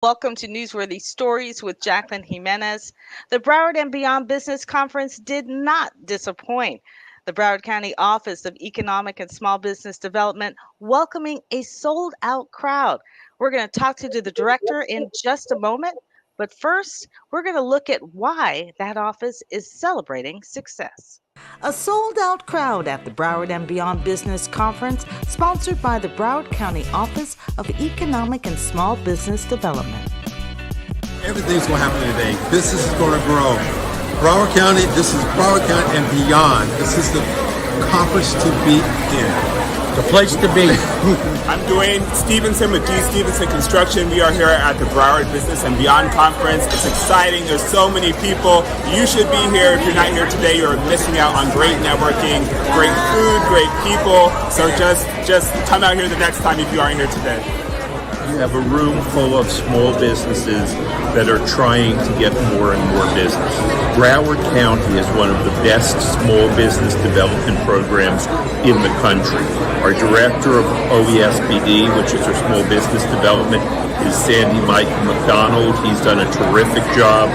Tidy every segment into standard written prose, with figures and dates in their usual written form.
Welcome to Newsworthy Stories with Jacqueline Jimenez. The Broward and Beyond Business Conference did not disappoint. The Broward County Office of Economic and Small Business Development welcoming a sold out crowd. We're going to talk to the director in just a moment, but first, we're going to look at why that office is celebrating success. A sold-out crowd at the Broward and Beyond Business Conference, sponsored by the Broward County Office of Economic and Small Business Development. Everything's going to happen today. Business is going to grow. Broward County, this is Broward County and beyond. This is the conference to be in. The place to be. I'm Dwayne Stevenson with D. Stevenson Construction. We are here at the Broward Business and Beyond Conference. It's exciting. There's so many people. You should be here. If you're not here today, you're missing out on great networking, great food, great people. So just come out here the next time if you aren't here today. You have a room full of small businesses that are trying to get more and more business. Broward County is one of the best small business development programs in the country. Our director of OESBD, which is our small business development, is Sandy Michael McDonald. He's done a terrific job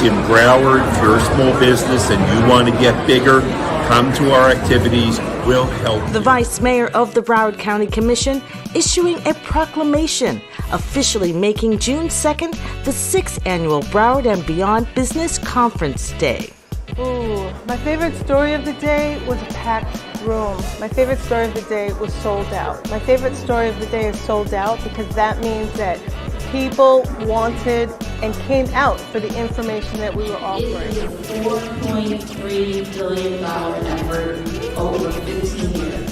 in Broward. If you're a small business and you want to get bigger, come to our activities. We'll help. The Vice Mayor of the Broward County Commission issuing a proclamation officially making June 2nd the 6th annual Broward and Beyond Business Conference Day. Ooh, my favorite story of the day was a packed room. My favorite story of the day was sold out. My favorite story of the day is sold out because that means that people wanted and came out for the information that we were offering. It is a $4.3 billion effort over 15 years.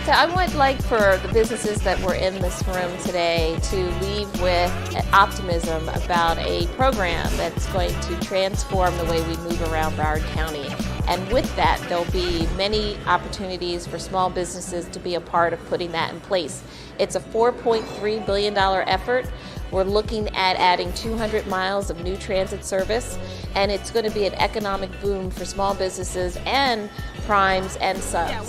So I would like for the businesses that were in this room today to leave with optimism about a program that's going to transform the way we move around Broward County. And with that, there'll be many opportunities for small businesses to be a part of putting that in place. It's a $4.3 billion effort. We're looking at adding 200 miles of new transit service, and it's going to be an economic boom for small businesses and primes and subs. Yeah,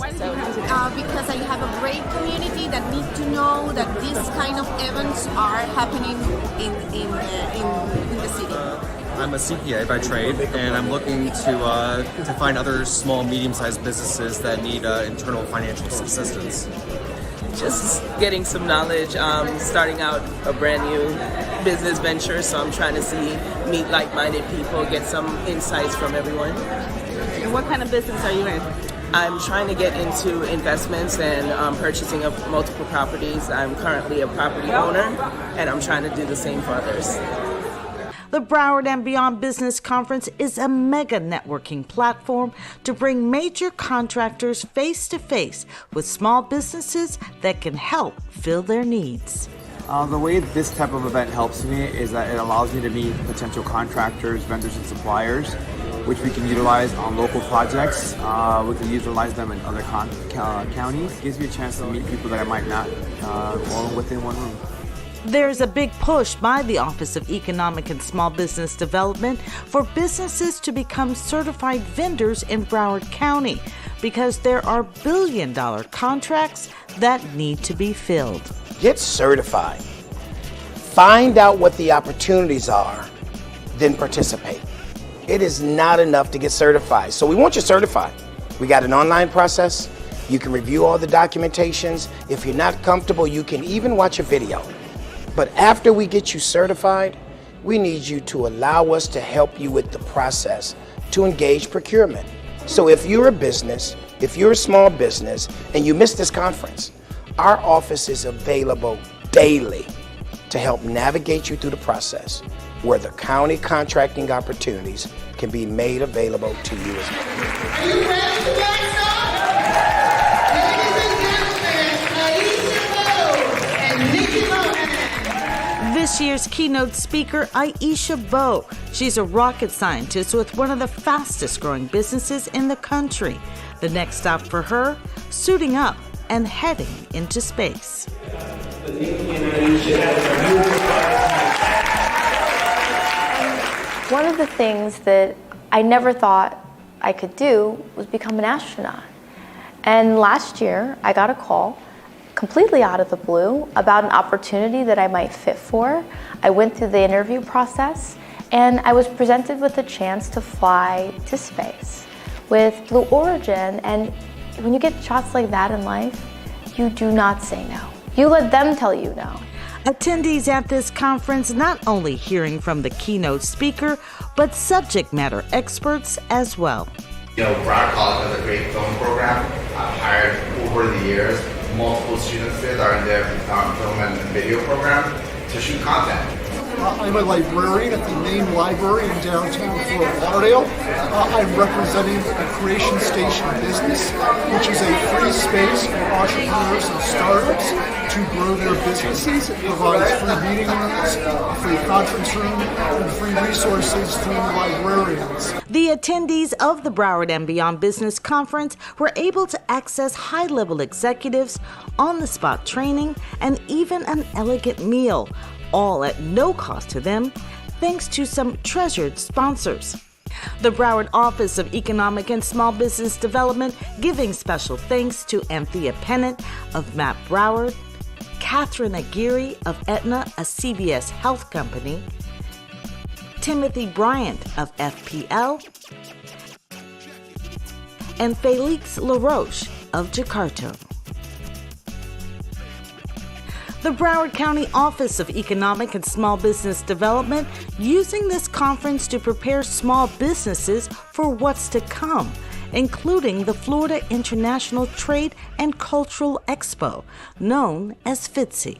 because I have a great community that need to know that these kind of events are happening in the city. I'm a CPA by trade, and I'm looking to find other small, medium-sized businesses that need internal financial subsistence. Just getting some knowledge, starting out a brand new business venture, so I'm trying to meet like-minded people, get some insights from everyone. And what kind of business are you in? I'm trying to get into investments and purchasing of multiple properties. I'm currently a property owner, and I'm trying to do the same for others. The Broward and Beyond Business Conference is a mega networking platform to bring major contractors face to face with small businesses that can help fill their needs. The way this type of event helps me is that it allows me to meet potential contractors, vendors, and suppliers, which we can utilize on local projects. We can utilize them in other counties. It gives me a chance to meet people that I might not all within one room. There's a big push by the Office of Economic and Small Business Development for businesses to become certified vendors in Broward County because there are billion-dollar contracts that need to be filled. Get certified. Find out what the opportunities are, then participate. It is not enough to get certified, so we want you certified. We got an online process. You can review all the documentations. If you're not comfortable, you can even watch a video. But after we get you certified, we need you to allow us to help you with the process to engage procurement. So if you're a business, if you're a small business, and you missed this conference, our office is available daily to help navigate you through the process where the county contracting opportunities can be made available to you as well. Are you ready to get started? Ladies and gentlemen, Aisha Bowe and Nikki Mohan. This year's keynote speaker, Aisha Bowe. She's a rocket scientist with one of the fastest growing businesses in the country. The next stop for her, suiting up and heading into space. One of the things that I never thought I could do was become an astronaut. And last year, I got a call completely out of the blue about an opportunity that I might fit for. I went through the interview process and I was presented with a chance to fly to space with Blue Origin. And when you get shots like that in life, you do not say no. You let them tell you no. Attendees at this conference not only hearing from the keynote speaker, but subject matter experts as well. You know, Broward College has a great film program. I've hired over the years multiple students there that are in their film and video program to shoot content. I'm a librarian at the main library in downtown Fort Lauderdale. I'm representing the Creation Station business, which is a free space for entrepreneurs and startups to grow their businesses. It provides free meeting rooms, a free conference room, and free resources through librarians. The attendees of the Broward and Beyond Business Conference were able to access high-level executives, on-the-spot training, and even an elegant meal, all at no cost to them, thanks to some treasured sponsors. The Broward Office of Economic and Small Business Development giving special thanks to Anthea Pennant of MAP Broward, Catherine Aguirre of Aetna, a CVS health company, Timothy Bryant of FPL, and Felix LaRoche of Jakarta. The Broward County Office of Economic and Small Business Development using this conference to prepare small businesses for what's to come, including the Florida International Trade and Cultural Expo, known as FITSE.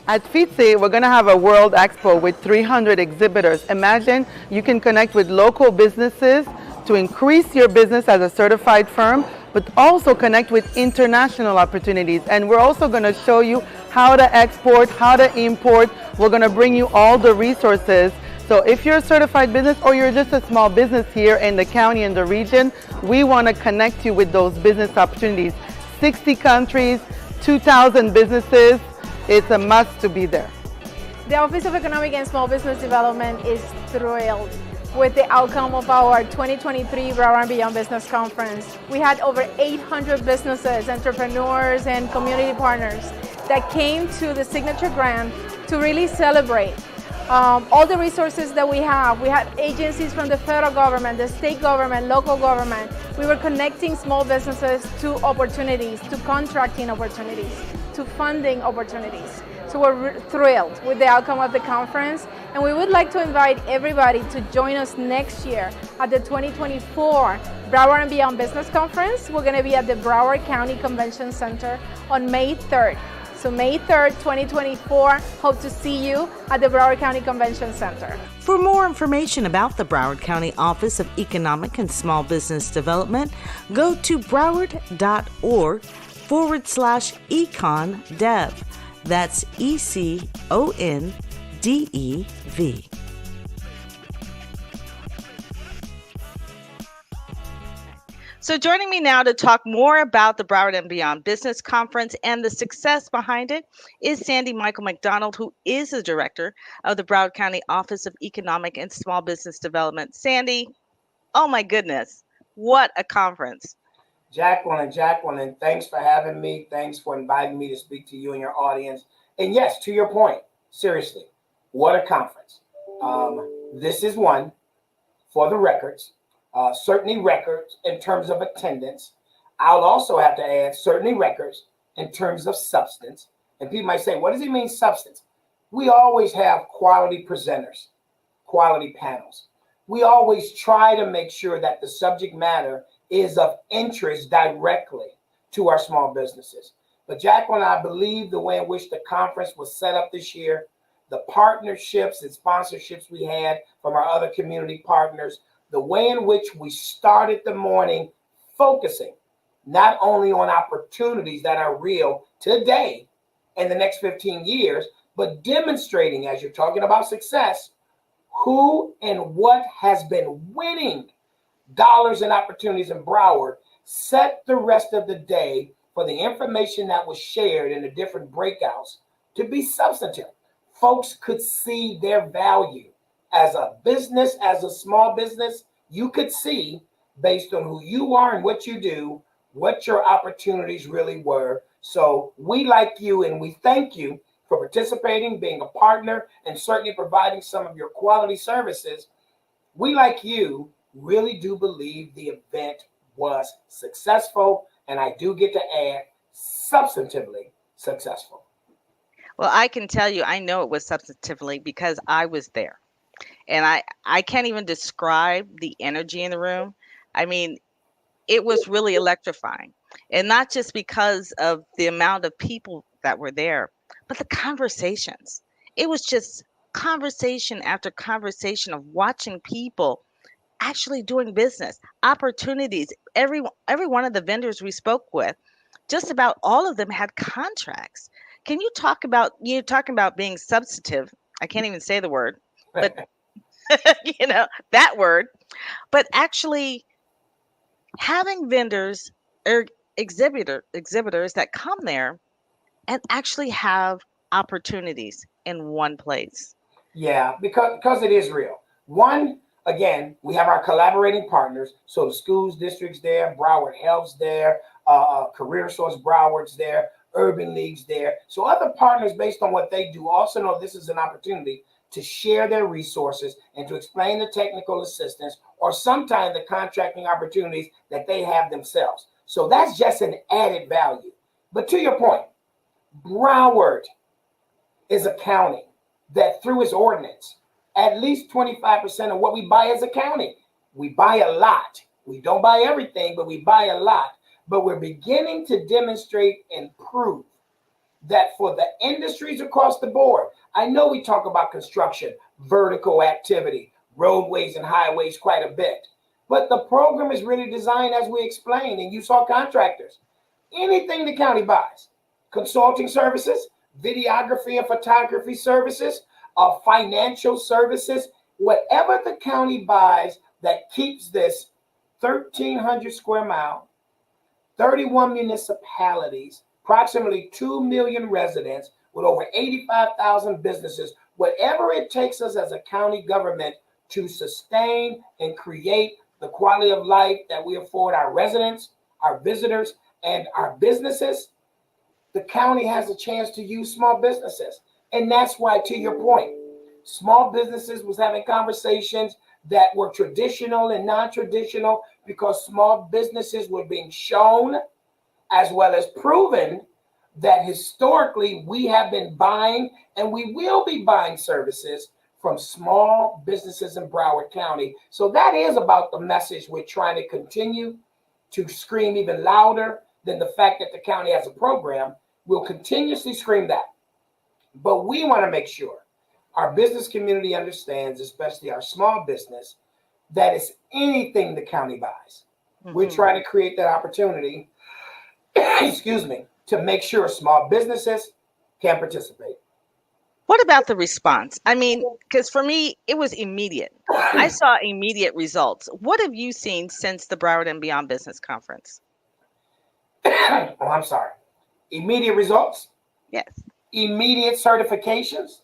At FITSE, we're going to have a World Expo with 300 exhibitors. Imagine you can connect with local businesses to increase your business as a certified firm, but also connect with international opportunities. And we're also going to show you how to export, how to import. We're going to bring you all the resources. So if you're a certified business or you're just a small business here in the county and the region, we want to connect you with those business opportunities. 60 countries, 2,000 businesses. It's a must to be there. The Office of Economic and Small Business Development is thrilled with the outcome of our 2023 Broward and Beyond Business Conference. We had over 800 businesses, entrepreneurs, and community partners that came to the Signature Grant to really celebrate all the resources that we have. We had agencies from the federal government, the state government, local government. We were connecting small businesses to opportunities, to contracting opportunities, to funding opportunities. So we're thrilled with the outcome of the conference, and we would like to invite everybody to join us next year at the 2024 Broward and Beyond Business Conference. We're going to be at the Broward County Convention Center on May 3rd. So May 3rd, 2024, hope to see you at the Broward County Convention Center. For more information about the Broward County Office of Economic and Small Business Development, go to broward.org/econdev. That's ECONDEV. So joining me now to talk more about the Broward and Beyond Business Conference and the success behind it is Sandy Michael McDonald, who is the director of the Broward County Office of Economic and Small Business Development. Sandy, oh my goodness, what a conference. Jacqueline, thanks for having me. Thanks for inviting me to speak to you and your audience. And yes, to your point, seriously, what a conference. This is one for the records. Certainly records in terms of attendance. I'll also have to add certainly records in terms of substance. And people might say, what does he mean substance? We always have quality presenters, quality panels. We always try to make sure that the subject matter is of interest directly to our small businesses. But Jacqueline, I believe the way in which the conference was set up this year, the partnerships and sponsorships we had from our other community partners, the way in which we started the morning focusing not only on opportunities that are real today and the next 15 years, but demonstrating, as you're talking about success, who and what has been winning dollars and opportunities in Broward, set the rest of the day for the information that was shared in the different breakouts to be substantive. Folks could see their value. As a business, as a small business, you could see based on who you are and what you do, what your opportunities really were So we like you and we thank you for participating, being a partner, and certainly providing some of your quality services. We, like you, really do believe the event was successful, and I do get to add substantively successful. Well, I can tell you, I know it was substantively because I was there. And I can't even describe the energy in the room. I mean, it was really electrifying. And not just because of the amount of people that were there, but the conversations. It was just conversation after conversation of watching people actually doing business, opportunities. Every one of the vendors we spoke with, just about all of them had contracts. Can you talk about you talking about being substantive? I can't even say the word, but that word, but actually having vendors or exhibitors that come there and actually have opportunities in one place. Yeah, because it is real. One, again, we have our collaborating partners. So the schools districts there, Broward Health's there, Career Source Broward's there, Urban League's there. So other partners, based on what they do, also know this is an opportunity to share their resources and to explain the technical assistance or sometimes the contracting opportunities that they have themselves. So that's just an added value. But to your point, Broward is a county that through its ordinance, at least 25% of what we buy as a county, we buy a lot. We don't buy everything, but we buy a lot. But we're beginning to demonstrate and prove that for the industries across the board, I know we talk about construction, vertical activity, roadways and highways quite a bit, but the program is really designed as we explained, and you saw contractors. Anything the county buys, consulting services, videography and photography services, financial services, whatever the county buys that keeps this 1,300 square mile, 31 municipalities, approximately 2 million residents with over 85,000 businesses, whatever it takes us as a county government to sustain and create the quality of life that we afford our residents, our visitors, and our businesses, the county has a chance to use small businesses. And that's why, to your point, small businesses was having conversations that were traditional and non-traditional because small businesses were being shown as well as proven that historically we have been buying and we will be buying services from small businesses in Broward County. So that is about the message we're trying to continue to scream even louder than the fact that the county has a program. We'll continuously scream that. But we want to make sure our business community understands, especially our small business, that it's anything the county buys. Mm-hmm. We're trying to create that opportunity, excuse me, to make sure small businesses can participate. What about the response? I mean, because for me, it was immediate. I saw immediate results. What have you seen since the Broward and Beyond Business Conference? Oh, I'm sorry. Immediate results? Yes. Immediate certifications?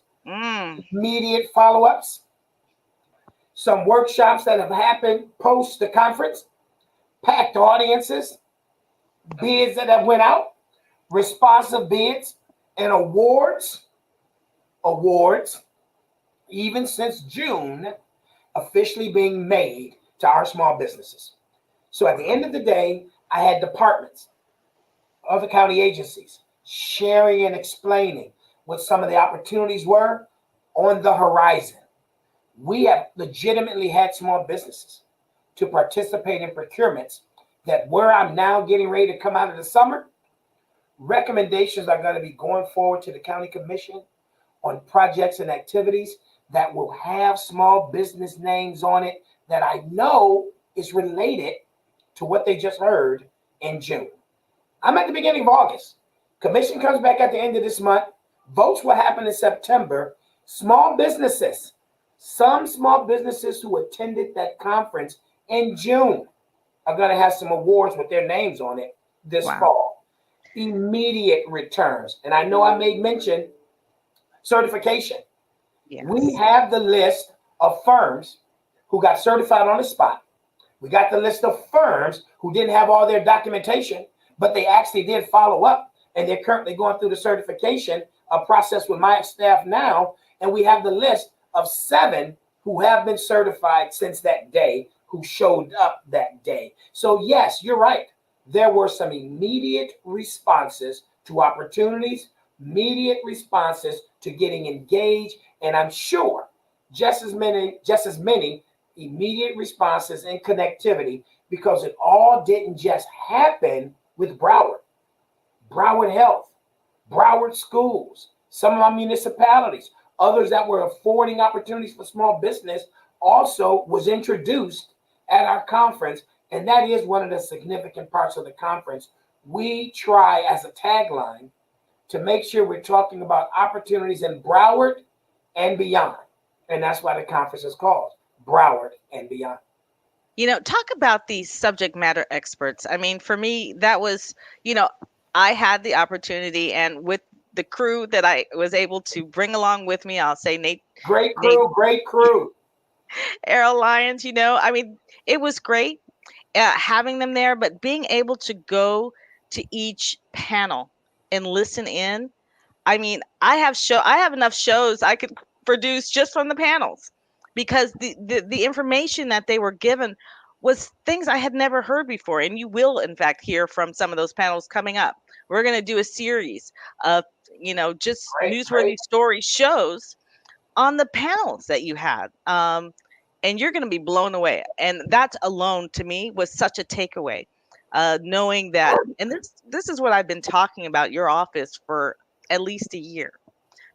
Immediate follow-ups? Some workshops that have happened post the conference? Packed audiences? Bids that have went out? Responsive bids and awards, even since June, officially being made to our small businesses. So at the end of the day, I had departments, other county agencies, sharing and explaining what some of the opportunities were on the horizon. We have legitimately had small businesses to participate in procurements that where I'm now getting ready to come out of the summer, recommendations are going to be going forward to the county commission on projects and activities that will have small business names on it that I know is related to what they just heard in June. I'm at the beginning of August. Commission comes back at the end of this month. Votes will happen in September. Small businesses, some small businesses who attended that conference in June are going to have some awards with their names on it this fall. Immediate returns. And I know I made mention certification. Yes. We have the list of firms who got certified on the spot. We got the list of firms who didn't have all their documentation, but they actually did follow up and they're currently going through the certification process with my staff now. And we have the list of 7 who have been certified since that day, who showed up that day. So yes, you're right. There were some immediate responses to opportunities, immediate responses to getting engaged, and I'm sure just as many immediate responses and connectivity, because it all didn't just happen with Broward. Broward Health, Broward Schools, some of our municipalities, others that were affording opportunities for small business also was introduced at our conference. And that is one of the significant parts of the conference. We try as a tagline to make sure we're talking about opportunities in Broward and beyond. And that's why the conference is called Broward and Beyond. Talk about these subject matter experts. I mean, for me, that was, I had the opportunity, and with the crew that I was able to bring along with me, I'll say Nate. Great crew. Errol Lyons, I mean, it was great having them there, but being able to go to each panel and listen in. I mean, I have enough shows I could produce just from the panels, because the information that they were given was things I had never heard before. And you will, in fact, hear from some of those panels coming up. We're going to do a series of, just newsworthy story shows on the panels that you had. And you're going to be blown away. And that alone, to me, was such a takeaway. Knowing that, and this is what I've been talking about your office for at least a year,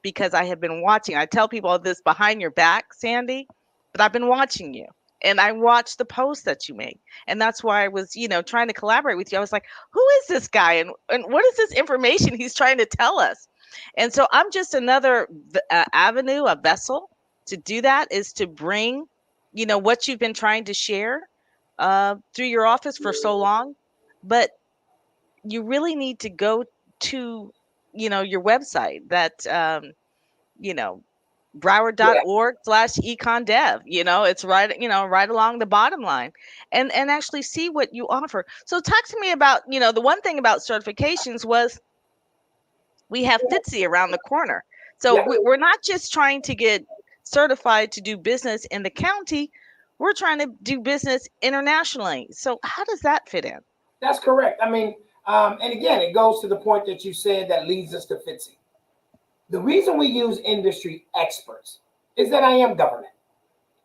because I have been watching. I tell people this behind your back, Sandy, but I've been watching you, and I watched the posts that you make. And that's why I was, trying to collaborate with you. I was like, who is this guy? And what is this information he's trying to tell us? And so I'm just another avenue, a vessel to do that, is to bring, what you've been trying to share through your office for so long. But you really need to go to, your website, that, Broward.org/econdev. It's right, right along the bottom line, and actually see what you offer. So talk to me about, the one thing about certifications was we have FITSE around the corner. So we're not just trying to get certified to do business in the county. We're trying to do business internationally. So how does that fit in? That's correct. I mean, and again, it goes to the point that you said that leads us to FITSE. The reason we use industry experts is that I am government,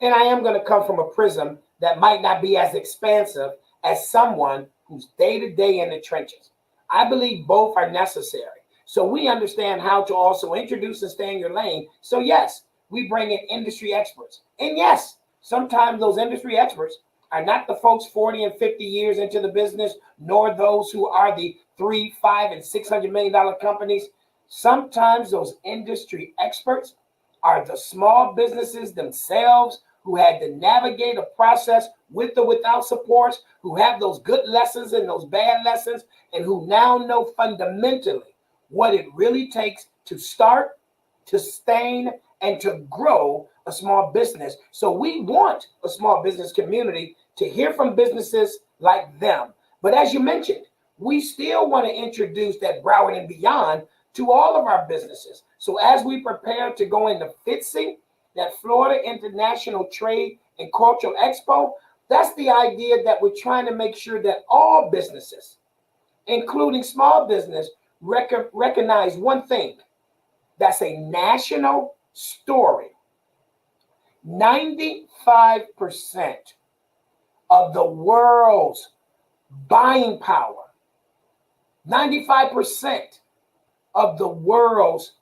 and I am going to come from a prism that might not be as expansive as someone who's day-to-day in the trenches. I believe both are necessary. So we understand how to also introduce and stay in your lane. So yes, we bring in industry experts. And yes, sometimes those industry experts are not the folks 40 and 50 years into the business, nor those who are the $300, $500, and $600 million companies. Sometimes those industry experts are the small businesses themselves who had to navigate a process with or without supports, who have those good lessons and those bad lessons, and who now know fundamentally what it really takes to start, to sustain, and to grow a small business. So we want a small business community to hear from businesses like them. But as you mentioned, we still want to introduce that Broward and Beyond to all of our businesses. So as we prepare to go into FITSE, that Florida International Trade and Cultural Expo, that's the idea that we're trying to make sure that all businesses, including small business, recognize one thing. That's a national story. 95% of the world's buying power, 95% of the world's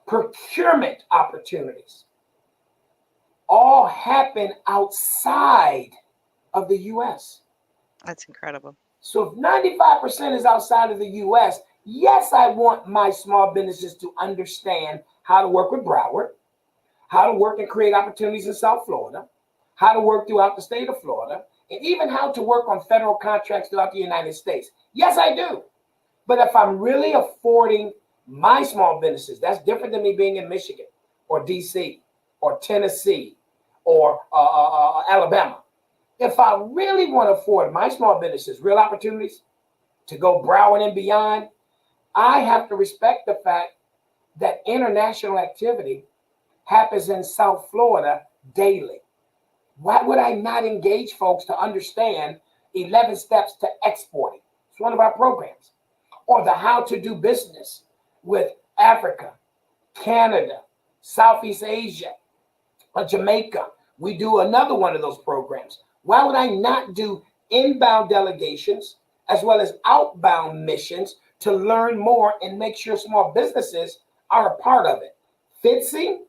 procurement opportunities all happen outside of the U.S. That's incredible. So if 95% is outside of the U.S., yes, I want my small businesses to understand how to work with Broward, how to work and create opportunities in South Florida, how to work throughout the state of Florida, and even how to work on federal contracts throughout the United States. Yes, I do. But if I'm really affording my small businesses, that's different than me being in Michigan or DC or Tennessee or Alabama. If I really want to afford my small businesses real opportunities to go Broward and beyond, I have to respect the fact that international activity happens in South Florida daily. Why would I not engage folks to understand 11 steps to exporting? It's one of our programs. Or the how to do business with Africa, Canada, Southeast Asia, or Jamaica. We do another one of those programs. Why would I not do inbound delegations as well as outbound missions to learn more and make sure small businesses are a part of it? FITSE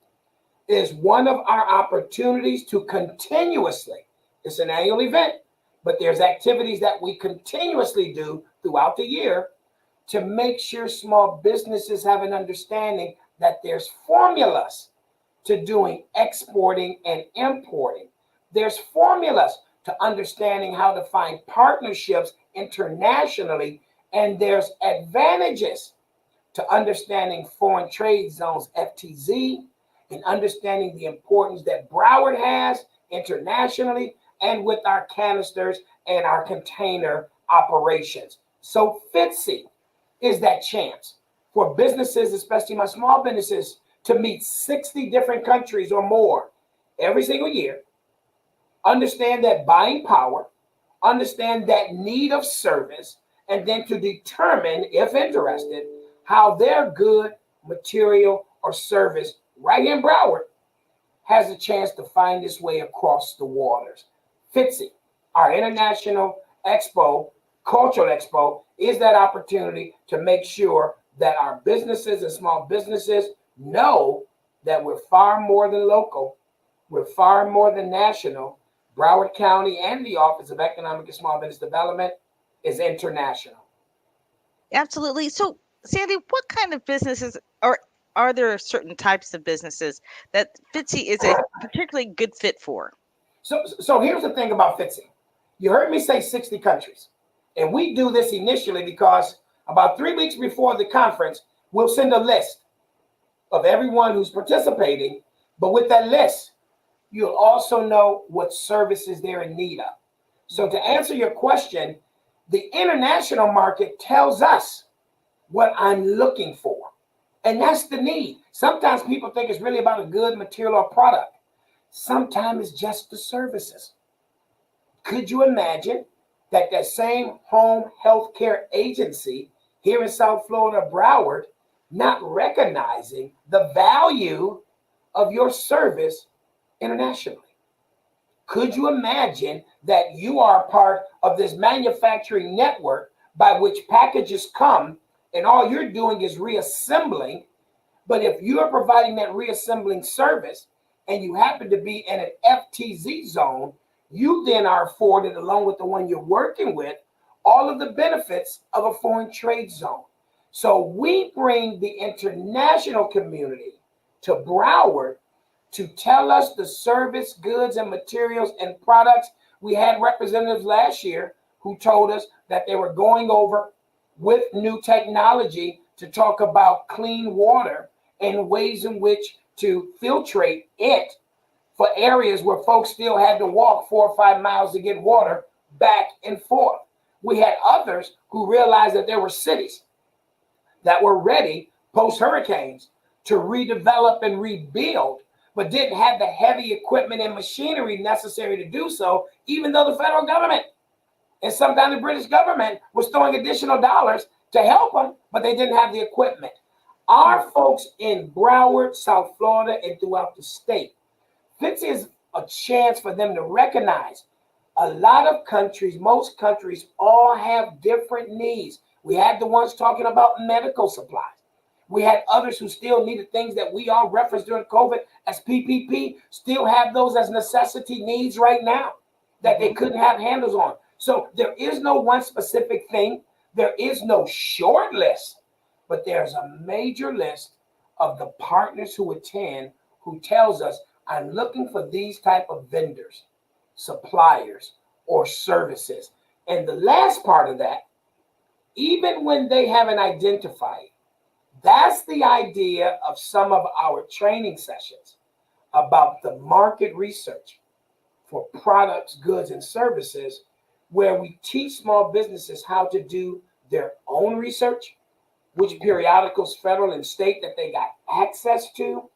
is one of our opportunities to continuously, it's an annual event, but there's activities that we continuously do throughout the year to make sure small businesses have an understanding that there's formulas to doing exporting and importing. There's formulas to understanding how to find partnerships internationally, and there's advantages to understanding foreign trade zones, FTZ, and understanding the importance that Broward has internationally and with our canisters and our container operations. So FITSE is that chance for businesses, especially my small businesses, to meet 60 different countries or more every single year, understand that buying power, understand that need of service, and then to determine, if interested, how their good, material, or service right here in Broward has a chance to find its way across the waters. FITSE, our international expo, cultural expo, is that opportunity to make sure that our businesses and small businesses know that we're far more than local, we're far more than national. Broward County and the Office of Economic and Small Business Development is international. Absolutely. So, Sandy, what kind of businesses are there certain types of businesses that FITSE is a particularly good fit for? So here's the thing about FITSE. You heard me say 60 countries. And we do this initially because about 3 weeks before the conference, we'll send a list of everyone who's participating. But with that list, you'll also know what services they're in need of. So to answer your question, the international market tells us what I'm looking for. And that's the need. Sometimes people think it's really about a good material or product. Sometimes it's just the services. Could you imagine that that same home health care agency here in South Florida, Broward, not recognizing the value of your service internationally? Could you imagine that you are part of this manufacturing network by which packages come and all you're doing is reassembling? But if you are providing that reassembling service and you happen to be in an FTZ zone, you then are afforded, along with the one you're working with, all of the benefits of a foreign trade zone. So we bring the international community to Broward to tell us the service, goods, and materials and products. We had representatives last year who told us that they were going over with new technology to talk about clean water and ways in which to filtrate it for areas where folks still had to walk 4 or 5 miles to get water back and forth. We had others who realized that there were cities that were ready post-hurricanes to redevelop and rebuild, but didn't have the heavy equipment and machinery necessary to do so, even though the federal government and sometimes the British government was throwing additional dollars to help them, but they didn't have the equipment. Our folks in Broward, South Florida, and throughout the state, this is a chance for them to recognize a lot of countries, most countries, all have different needs. We had the ones talking about medical supplies. We had others who still needed things that we all referenced during COVID as PPP, still have those as necessity needs right now that they couldn't have handles on. So there is no one specific thing. There is no short list, but there's a major list of the partners who attend who tells us, I'm looking for these type of vendors, suppliers, or services. And the last part of that, even when they haven't identified, that's the idea of some of our training sessions about the market research for products, goods, and services, where we teach small businesses how to do their own research, which periodicals, federal and state, that they got access to,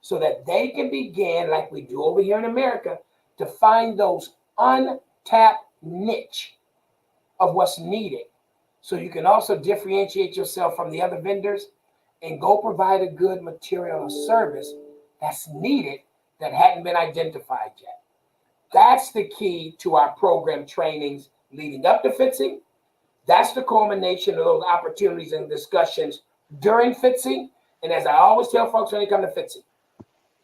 so that they can begin, like we do over here in America, to find those untapped niche of what's needed. So you can also differentiate yourself from the other vendors and go provide a good material or service that's needed that hadn't been identified yet. That's the key to our program trainings leading up to FITSE. That's the culmination of those opportunities and discussions during FITSE. And as I always tell folks when they come to FITSE,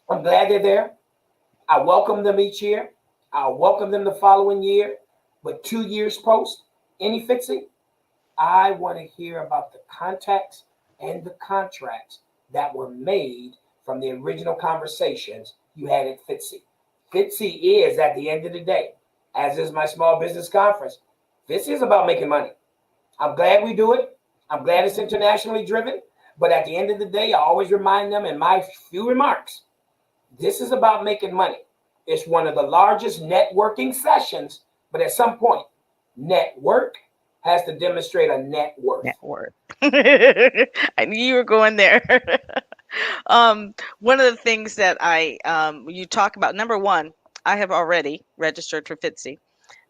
I'm glad they're there. I welcome them each year. I'll welcome them the following year. But 2 years post any FITSE, I want to hear about the contacts and the contracts that were made from the original conversations you had at FITSE. FITSE is, at the end of the day, as is my small business conference, FITSE is about making money. I'm glad we do it. I'm glad it's internationally driven. But at the end of the day, I always remind them in my few remarks, this is about making money. It's one of the largest networking sessions, but at some point, network has to demonstrate a net worth. Net worth. I knew you were going there. One of the things that you talk about, number one, I have already registered for FITSE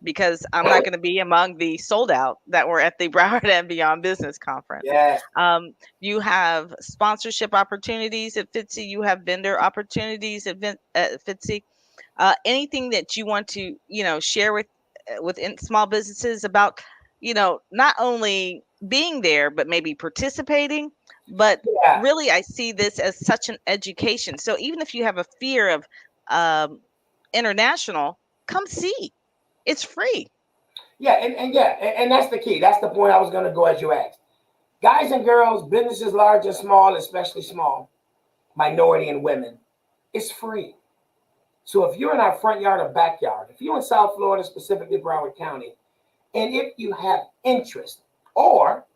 because I'm not going to be among the sold out that were at the Broward and Beyond Business Conference. Yes. You have sponsorship opportunities at FITSE. You have vendor opportunities at FITSE. Anything that you want to, share with small businesses about, not only being there, but maybe participating. But really, I see this as such an education. So even if you have a fear of international, come see. It's free. Yeah, and that's the key. That's the point I was going to go as you asked. Guys and girls, businesses large and small, especially small, minority and women, it's free. So if you're in our front yard or backyard, if you're in South Florida, specifically Broward County, and if you have interest, or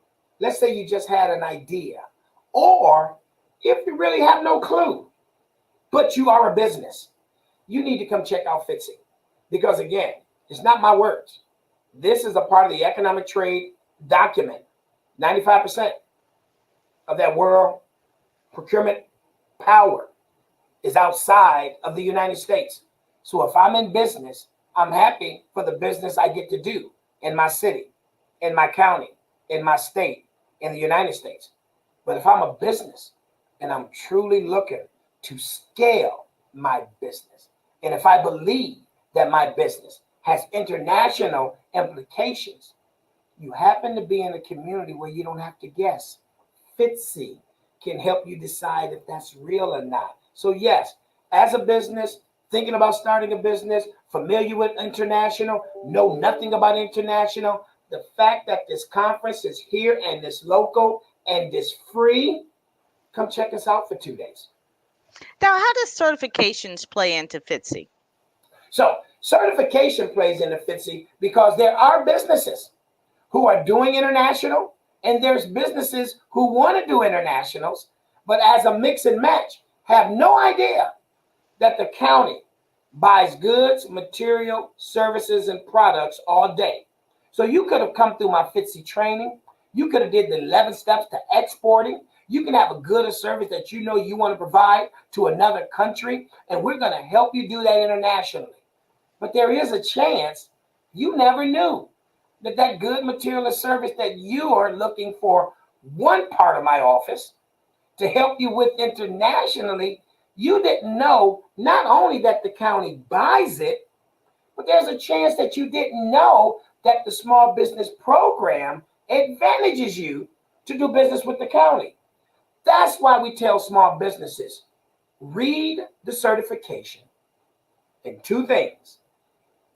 let's say you just had an idea, or if you really have no clue, but you are a business, you need to come check out FITSE. Because again, it's not my words. This is a part of the economic trade document. 95% of that world procurement power is outside of the United States. So if I'm in business, I'm happy for the business I get to do in my city, in my county, in my state, in the United States. But if I'm a business and I'm truly looking to scale my business, and if I believe that my business has international implications, you happen to be in a community where you don't have to guess. FITSE can help you decide if that's real or not. So yes, as a business, thinking about starting a business, familiar with international, know nothing about international, the fact that this conference is here and it's local and it's free, come check us out for 2 days. Now, how does certifications play into FITSE? So certification plays into FITSE because there are businesses who are doing international, and there's businesses who want to do internationals, but as a mix and match, have no idea that the county buys goods, material, services, and products all day. So you could have come through my FITSE training. You could have did the 11 steps to exporting. You can have a good or service that you know you want to provide to another country, and we're going to help you do that internationally. But there is a chance you never knew that good material or service that you are looking for one part of my office to help you with internationally, you didn't know not only that the county buys it, but there's a chance that you didn't know that the small business program advantages you to do business with the county. That's why we tell small businesses, read the certification. And 2 things.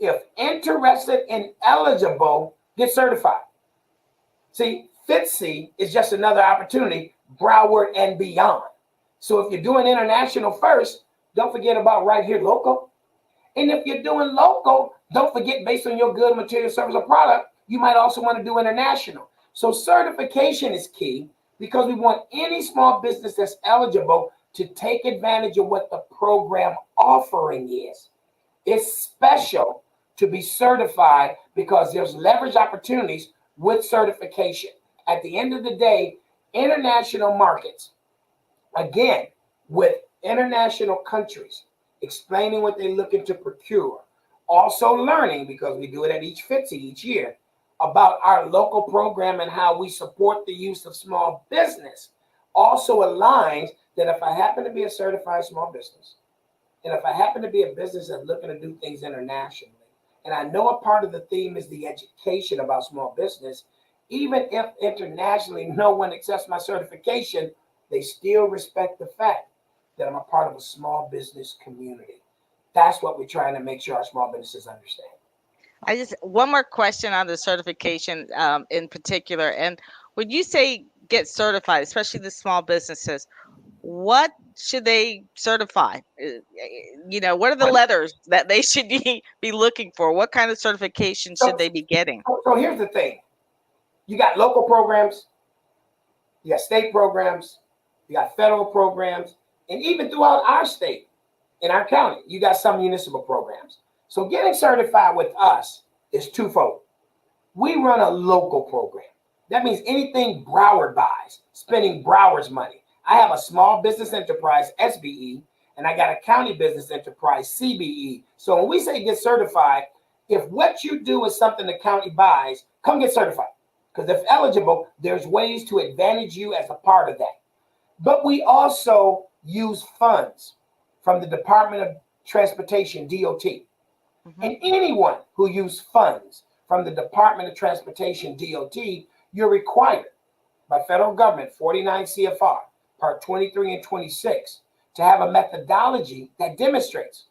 If interested and eligible, get certified. See, FITSE is just another opportunity, Broward and beyond. So if you're doing international first, don't forget about right here local. And if you're doing local, don't forget based on your good material, service, or product, you might also want to do international. So certification is key because we want any small business that's eligible to take advantage of what the program offering is. It's special to be certified because there's leverage opportunities with certification. At the end of the day, International markets, again, with international countries, explaining what they're looking to procure. Also learning, because we do it at each FITSE each year, about our local program and how we support the use of small business. Also aligns that if I happen to be a certified small business, and if I happen to be a business that's looking to do things internationally, and I know a part of the theme is the education about small business, even if internationally no one accepts my certification, they still respect the fact that I'm a part of a small business community. That's what we're trying to make sure our small businesses understand. I just one more question on the certification in particular. And when you say get certified, especially the small businesses, what should they certify? What are the letters that they should be looking for? What kind of certification should they be getting? So here's the thing. You got local programs, you got state programs, you got federal programs, and even throughout our state, in our county, you got some municipal programs. So getting certified with us is twofold. We run a local program. That means anything Broward buys, spending Broward's money. I have a small business enterprise, SBE, and I got a county business enterprise, CBE. So when we say get certified, if what you do is something the county buys, come get certified. Because if eligible, there's ways to advantage you as a part of that. But we also use funds from the Department of Transportation, DOT. And anyone who uses funds from the Department of Transportation, DOT, you're required by federal government, 49 CFR, Part 23 and 26, to have a methodology that demonstrates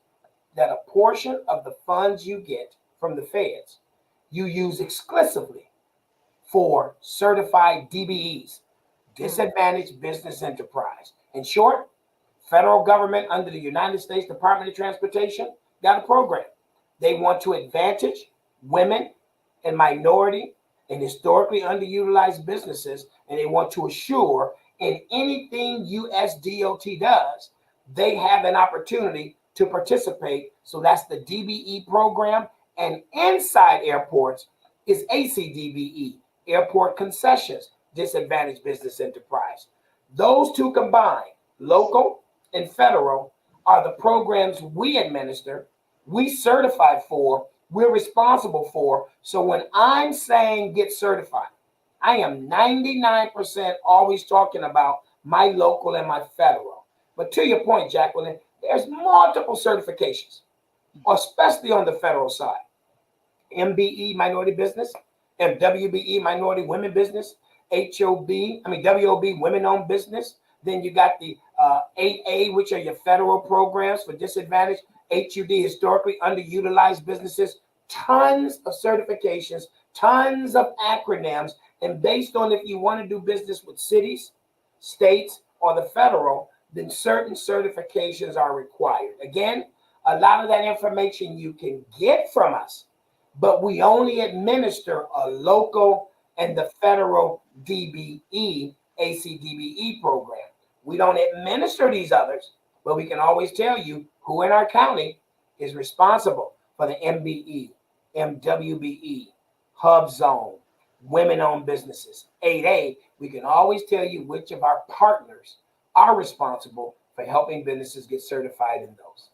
that a portion of the funds you get from the feds, you use exclusively for certified DBEs, disadvantaged business enterprise. In short, federal government under the United States Department of Transportation got a program. They want to advantage women and minority and historically underutilized businesses, and they want to assure in anything USDOT does, they have an opportunity to participate. So that's the DBE program. And inside airports is ACDBE, Airport Concessions, Disadvantaged Business Enterprise. Those two combined, local and federal, are the programs we administer, we certified for, we're responsible for. So when I'm saying get certified, I am 99% always talking about my local and my federal. But to your point, Jacqueline, there's multiple certifications, especially on the federal side. MBE, minority business, MWBE, minority women business, WOB, women-owned business. Then you got the 8A, which are your federal programs for disadvantaged, HUD, historically underutilized businesses, tons of certifications, tons of acronyms. And based on if you want to do business with cities, states, or the federal, then certain certifications are required. Again, a lot of that information you can get from us, but we only administer a local and the federal DBE, ACDBE program. We don't administer these others, but we can always tell you who in our county is responsible for the MBE, MWBE, Hub Zone, women-owned businesses. 8A, we can always tell you which of our partners are responsible for helping businesses get certified in those.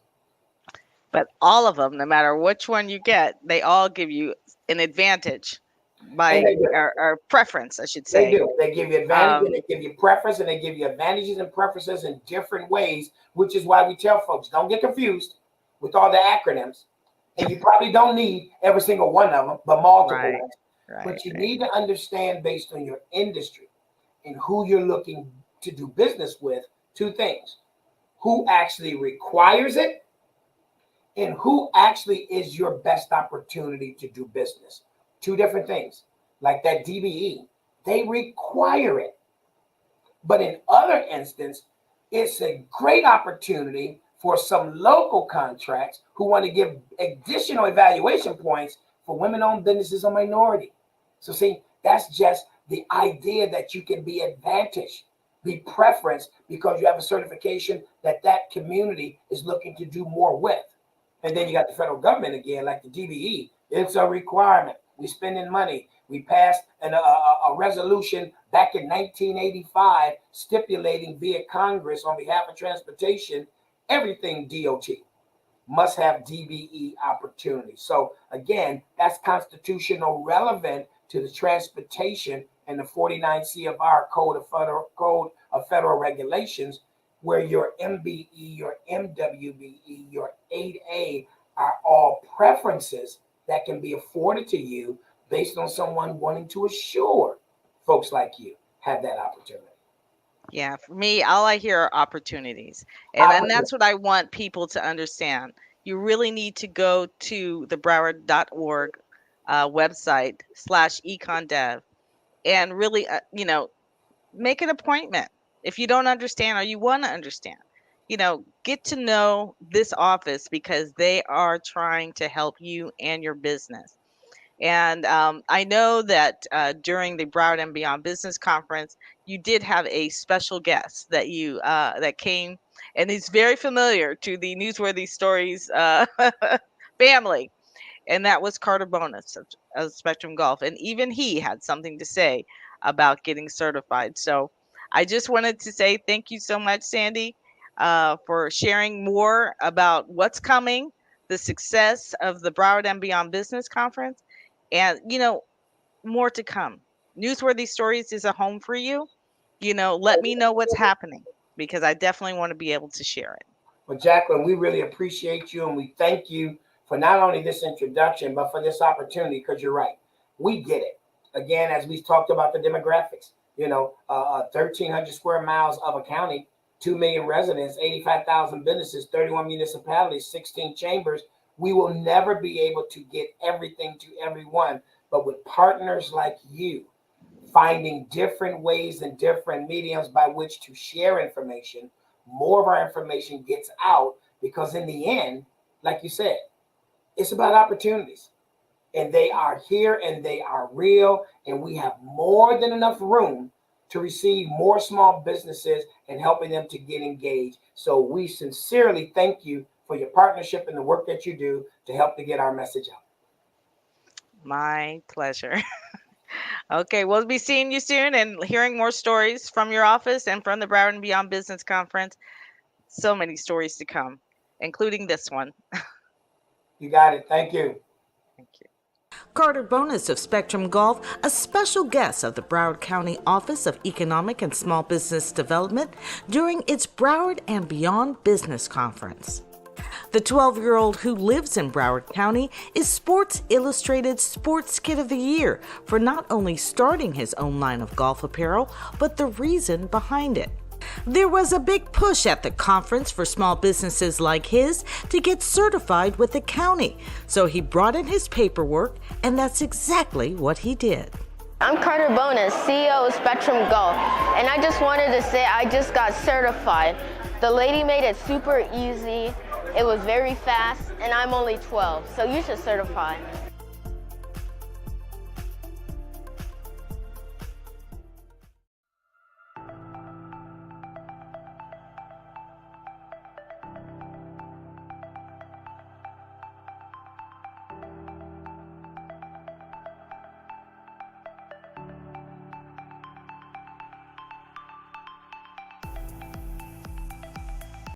But all of them, no matter which one you get, they all give you an advantage by or preference, I should say. They do. They give you advantage, and they give you preference, and they give you advantages and preferences in different ways, which is why we tell folks, don't get confused with all the acronyms. And you probably don't need every single one of them, but multiple ones. But you need to understand, based on your industry and who you're looking to do business with, two things: who actually requires it and who actually is your best opportunity to do business. Two different things. Like that DBE, they require it. But in other instances, it's a great opportunity for some local contracts who want to give additional evaluation points for women-owned businesses or minority. So see, that's just the idea that you can be advantaged, be preferenced, because you have a certification that that community is looking to do more with. And then you got the federal government again, like the DBE. It's a requirement. We're spending money. We passed a resolution back in 1985 stipulating via Congress on behalf of transportation, everything DOT must have DBE opportunities. So again, that's constitutional relevant to the transportation and the 49 CFR Code of Federal Regulations, where your MBE, your MWBE, your 8A are all preferences that can be afforded to you based on someone wanting to assure folks like you have that opportunity. Yeah, for me, all I hear are opportunities. And that's what I want people to understand. You really need to go to the Broward.org website /econdev and really, make an appointment. If you don't understand or you want to understand, get to know this office because they are trying to help you and your business. And I know that during the Broward and Beyond Business Conference, you did have a special guest that you that came, and he's very familiar to the Newsworthy Stories family, and that was Carter Bonus of Spectrum Golf, and even he had something to say about getting certified. So I just wanted to say thank you so much, Sandy, for sharing more about what's coming, the success of the Broward and Beyond Business Conference, and more to come. Newsworthy Stories is a home for you. Let me know what's happening because I definitely want to be able to share it. Well, Jacqueline, we really appreciate you and we thank you for not only this introduction, but for this opportunity, because you're right. We get it. Again, as we talked about the demographics, 1,300 square miles of a county, 2 million residents, 85,000 businesses, 31 municipalities, 16 chambers. We will never be able to get everything to everyone, but with partners like you, finding different ways and different mediums by which to share information, more of our information gets out, because in the end, like you said, it's about opportunities, and they are here and they are real, and we have more than enough room to receive more small businesses and helping them to get engaged. So we sincerely thank you for your partnership and the work that you do to help to get our message out. My pleasure. Okay, we'll be seeing you soon and hearing more stories from your office and from the Broward and Beyond Business Conference. So many stories to come, including this one. You got it. Thank you. Thank you. Carter Bonus of Spectrum Golf, a special guest of the Broward County Office of Economic and Small Business Development during its Broward and Beyond Business Conference. The 12-year-old who lives in Broward County is Sports Illustrated Sports Kid of the Year for not only starting his own line of golf apparel, but the reason behind it. There was a big push at the conference for small businesses like his to get certified with the county, so he brought in his paperwork, and that's exactly what he did. I'm Carter Bonus, CEO of Spectrum Golf, and I just wanted to say I just got certified. The lady made it super easy, it was very fast, and I'm only 12, so you should certify.